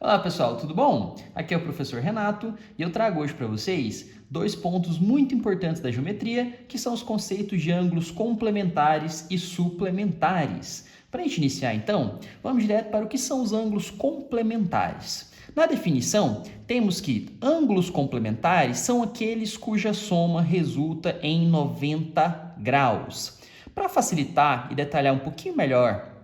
Olá pessoal, tudo bom? Aqui é o professor Renato e eu trago hoje para vocês dois pontos muito importantes da geometria, que são os conceitos de ângulos complementares e suplementares. Para a gente iniciar então, vamos direto para o que são os ângulos complementares. Na definição, temos que ângulos complementares são aqueles cuja soma resulta em 90 graus. Para facilitar e detalhar um pouquinho melhor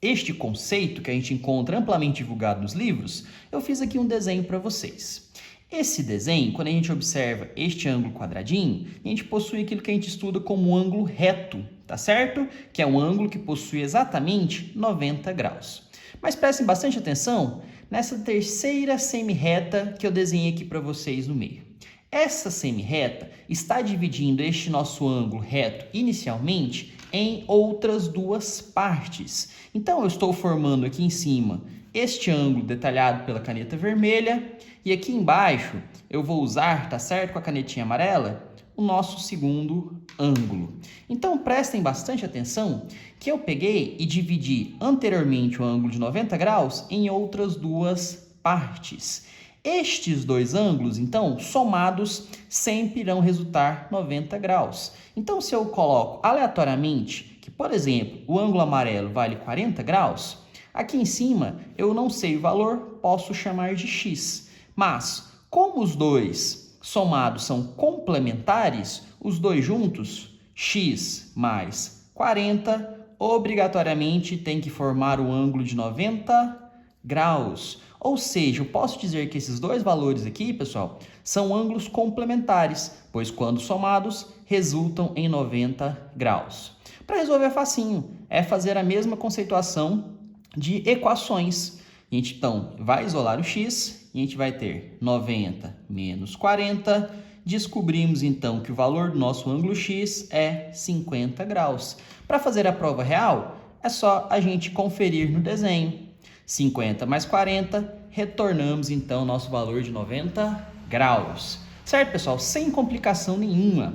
este conceito, que a gente encontra amplamente divulgado nos livros, eu fiz aqui um desenho para vocês. Esse desenho, quando a gente observa este ângulo quadradinho, a gente possui aquilo que a gente estuda como um ângulo reto, tá certo? Que é um ângulo que possui exatamente 90 graus. Mas prestem bastante atenção nessa terceira semi-reta que eu desenhei aqui para vocês no meio. Essa semi-reta está dividindo este nosso ângulo reto inicialmente em outras duas partes. Então, eu estou formando aqui em cima este ângulo detalhado pela caneta vermelha e aqui embaixo eu vou usar, tá certo, com a canetinha amarela, o nosso segundo ângulo. Então, prestem bastante atenção que eu peguei e dividi anteriormente o ângulo de 90 graus em outras duas partes. Estes dois ângulos, então, somados, sempre irão resultar 90 graus. Então, se eu coloco aleatoriamente que, por exemplo, o ângulo amarelo vale 40 graus, aqui em cima eu não sei o valor, posso chamar de x. Mas, como os dois somados são complementares, os dois juntos, x mais 40, obrigatoriamente tem que formar o ângulo de 90 graus. Ou seja, eu posso dizer que esses dois valores aqui, pessoal, são ângulos complementares, pois quando somados, resultam em 90 graus. Para resolver é facinho, é fazer a mesma conceituação de equações. A gente, então, vai isolar o x, e a gente vai ter 90 menos 40. Descobrimos, então, que o valor do nosso ângulo x é 50 graus. Para fazer a prova real, é só a gente conferir no desenho. 50 mais 40, retornamos então nosso valor de 90 graus. Certo, pessoal? Sem complicação nenhuma.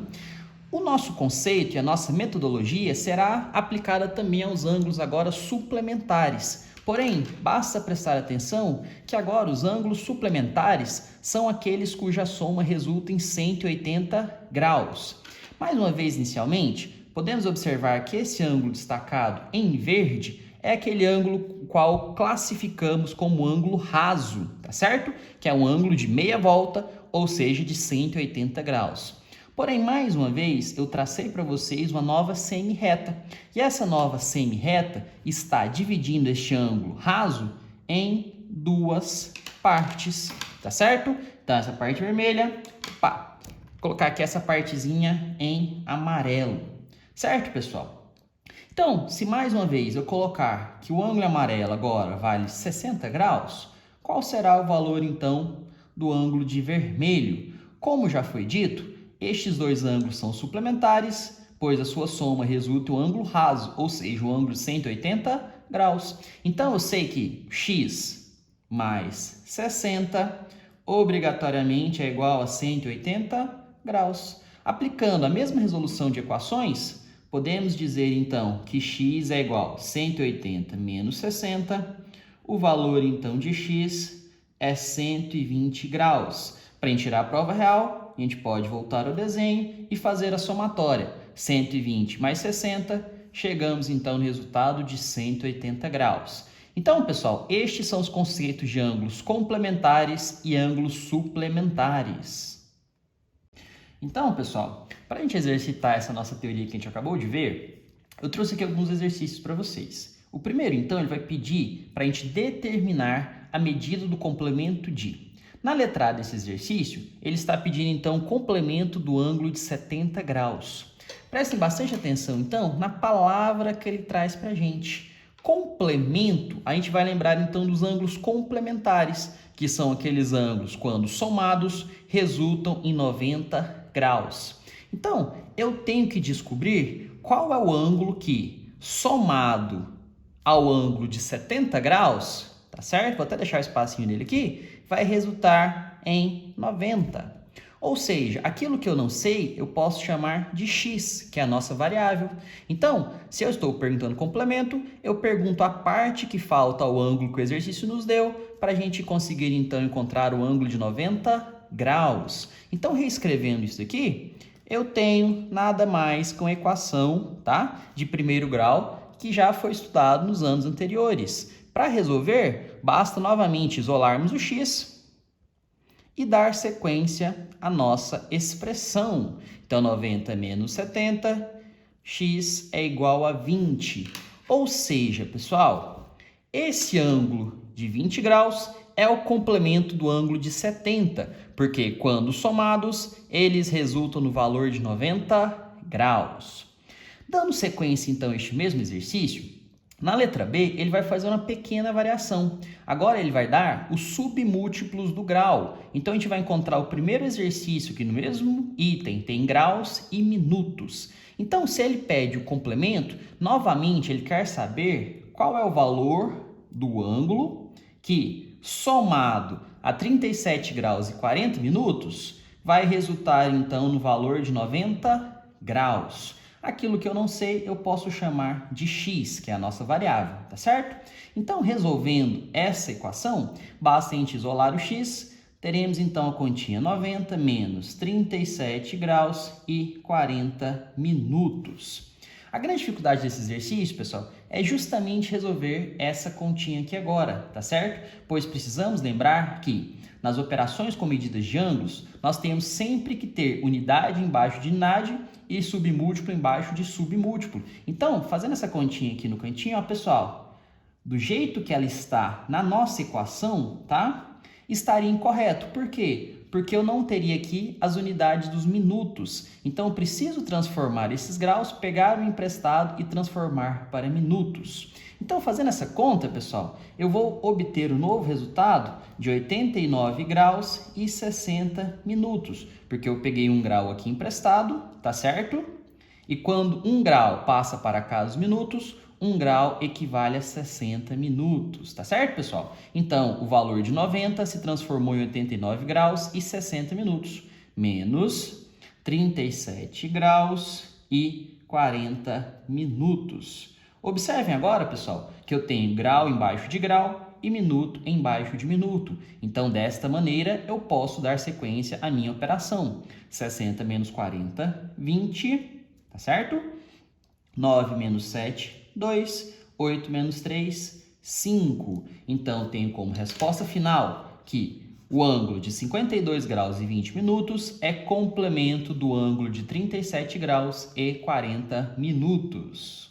O nosso conceito e a nossa metodologia será aplicada também aos ângulos agora suplementares. Porém, basta prestar atenção que agora os ângulos suplementares são aqueles cuja soma resulta em 180 graus. Mais uma vez, inicialmente, podemos observar que esse ângulo destacado em verde é aquele ângulo qual classificamos como ângulo raso, tá certo? Que é um ângulo de meia volta, ou seja, de 180 graus. Porém, mais uma vez, eu tracei para vocês uma nova semi-reta. E essa nova semi-reta está dividindo este ângulo raso em duas partes, tá certo? Então, essa parte vermelha, vou colocar aqui essa partezinha em amarelo. Certo, pessoal? Então, se mais uma vez eu colocar que o ângulo amarelo agora vale 60 graus, qual será o valor, então, do ângulo de vermelho? Como já foi dito, estes dois ângulos são suplementares, pois a sua soma resulta em um ângulo raso, ou seja, um ângulo de 180 graus. Então, eu sei que x mais 60 obrigatoriamente é igual a 180 graus. Aplicando a mesma resolução de equações, podemos dizer, então, que x é igual a 180 menos 60. O valor, então, de x é 120 graus. Para a gente tirar a prova real, a gente pode voltar ao desenho e fazer a somatória. 120 mais 60, chegamos, então, no resultado de 180 graus. Então, pessoal, estes são os conceitos de ângulos complementares e ângulos suplementares. Então, pessoal, para a gente exercitar essa nossa teoria que a gente acabou de ver, eu trouxe aqui alguns exercícios para vocês. O primeiro, então, ele vai pedir para a gente determinar a medida do complemento de. Na letra A desse exercício, ele está pedindo, então, o complemento do ângulo de 70 graus. Prestem bastante atenção, então, na palavra que ele traz para a gente. Complemento, a gente vai lembrar, então, dos ângulos complementares, que são aqueles ângulos, quando somados, resultam em 90 graus. Então, eu tenho que descobrir qual é o ângulo que, somado ao ângulo de 70 graus, tá certo? Vou até deixar um espacinho nele aqui, vai resultar em 90. Ou seja, aquilo que eu não sei, eu posso chamar de x, que é a nossa variável. Então, se eu estou perguntando complemento, eu pergunto a parte que falta ao ângulo que o exercício nos deu, para a gente conseguir, então, encontrar o ângulo de 90 graus. Então, reescrevendo isso aqui, eu tenho nada mais que uma equação, tá, de primeiro grau, que já foi estudado nos anos anteriores. Para resolver, basta novamente isolarmos o x e dar sequência à nossa expressão. Então, 90 menos 70, x é igual a 20. Ou seja, pessoal, esse ângulo de 20 graus é o complemento do ângulo de 70, porque quando somados, eles resultam no valor de 90 graus. Dando sequência, então, a este mesmo exercício, na letra B, ele vai fazer uma pequena variação. Agora ele vai dar os submúltiplos do grau. Então a gente vai encontrar o primeiro exercício que no mesmo item tem graus e minutos. Então, se ele pede o complemento, novamente ele quer saber qual é o valor do ângulo que, somado a 37 graus e 40 minutos, vai resultar então no valor de 90 graus. Aquilo que eu não sei, eu posso chamar de x, que é a nossa variável, tá certo? Então, resolvendo essa equação, basta a gente isolar o x, teremos então a continha 90 menos 37 graus e 40 minutos. A grande dificuldade desse exercício, pessoal, é justamente resolver essa continha aqui agora, tá certo? Pois precisamos lembrar que nas operações com medidas de ângulos, nós temos sempre que ter unidade embaixo de unidade e submúltiplo embaixo de submúltiplo. Então, fazendo essa continha aqui no cantinho, ó, pessoal, do jeito que ela está na nossa equação, tá? Estaria incorreto. Por quê? Porque eu não teria aqui as unidades dos minutos. Então, eu preciso transformar esses graus, pegar o emprestado e transformar para minutos. Então, fazendo essa conta, pessoal, eu vou obter o novo resultado de 89 graus e 60 minutos, porque eu peguei um grau aqui emprestado, tá certo? E quando um grau passa para cá os minutos, um grau equivale a 60 minutos, tá certo, pessoal? Então, o valor de 90 se transformou em 89 graus e 60 minutos, menos 37 graus e 40 minutos. Observem agora, pessoal, que eu tenho grau embaixo de grau e minuto embaixo de minuto. Então, desta maneira, eu posso dar sequência à minha operação. 60 menos 40, 20, tá certo? 9 menos 7, 2. 8 menos 3, 5. Então, tenho como resposta final que o ângulo de 52 graus e 20 minutos é complemento do ângulo de 37 graus e 40 minutos.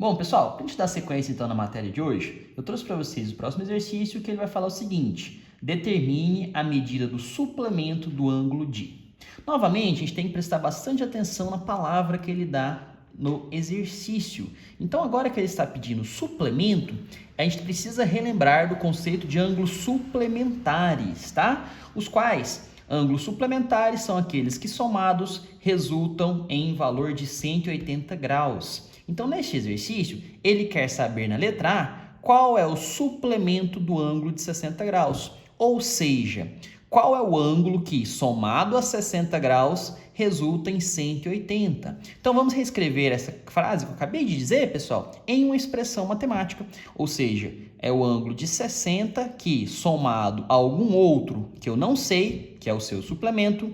Bom, pessoal, para a gente dar sequência então na matéria de hoje, eu trouxe para vocês o próximo exercício que ele vai falar o seguinte: determine a medida do suplemento do ângulo de. Novamente, a gente tem que prestar bastante atenção na palavra que ele dá no exercício. Então, agora que ele está pedindo suplemento, a gente precisa relembrar do conceito de ângulos suplementares, tá? Os quais ângulos suplementares são aqueles que somados resultam em valor de 180 graus. Então, neste exercício, ele quer saber na letra A qual é o suplemento do ângulo de 60 graus, ou seja, qual é o ângulo que, somado a 60 graus, resulta em 180. Então, vamos reescrever essa frase que eu acabei de dizer, pessoal, em uma expressão matemática. Ou seja, é o ângulo de 60 que, somado a algum outro que eu não sei, que é o seu suplemento,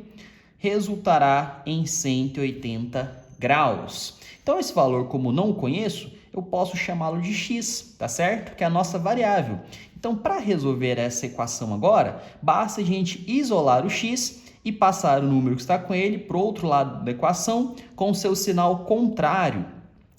resultará em 180 graus. Então, esse valor, como não o conheço, eu posso chamá-lo de x, tá certo? Que é a nossa variável. Então, para resolver essa equação agora, basta a gente isolar o x e passar o número que está com ele para o outro lado da equação com o seu sinal contrário.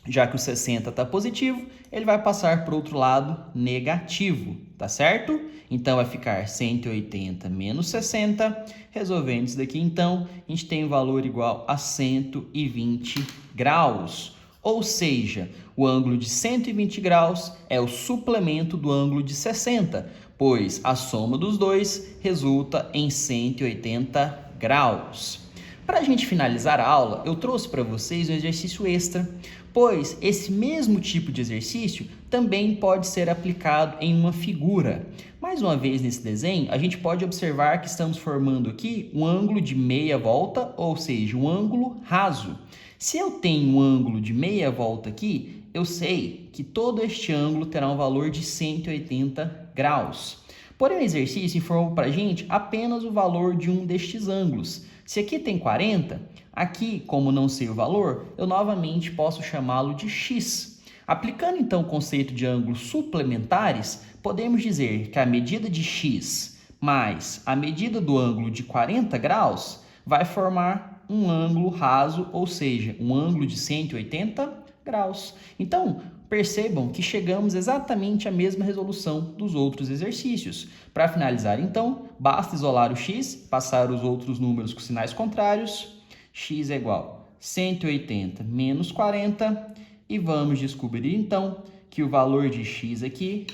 Já que o 60 está positivo, ele vai passar para o outro lado negativo, tá certo? Então, vai ficar 180 menos 60. Resolvendo isso daqui, então, a gente tem o valor igual a 120 graus. Ou seja, o ângulo de 120 graus é o suplemento do ângulo de 60, pois a soma dos dois resulta em 180 graus. Para a gente finalizar a aula, eu trouxe para vocês um exercício extra, pois esse mesmo tipo de exercício também pode ser aplicado em uma figura. Mais uma vez nesse desenho, a gente pode observar que estamos formando aqui um ângulo de meia volta, ou seja, um ângulo raso. Se eu tenho um ângulo de meia volta aqui, eu sei que todo este ângulo terá um valor de 180 graus. Porém, o exercício informou para a gente apenas o valor de um destes ângulos. Se aqui tem 40, aqui, como não sei o valor, eu novamente posso chamá-lo de x. Aplicando então o conceito de ângulos suplementares, podemos dizer que a medida de x mais a medida do ângulo de 40 graus vai formar um ângulo raso, ou seja, um ângulo de 180 graus. Então, percebam que chegamos exatamente à mesma resolução dos outros exercícios. Para finalizar, então, basta isolar o x, passar os outros números com sinais contrários. X é igual a 180 menos 40. E vamos descobrir, então, que o valor de x aqui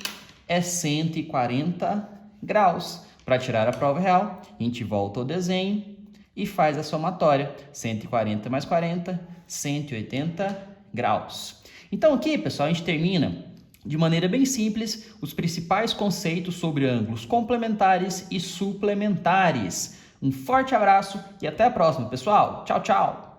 é 140 graus. Para tirar a prova real, a gente volta ao desenho e faz a somatória. 140 mais 40, 180 graus. Então aqui, pessoal, a gente termina de maneira bem simples os principais conceitos sobre ângulos complementares e suplementares. Um forte abraço e até a próxima, pessoal. Tchau, tchau!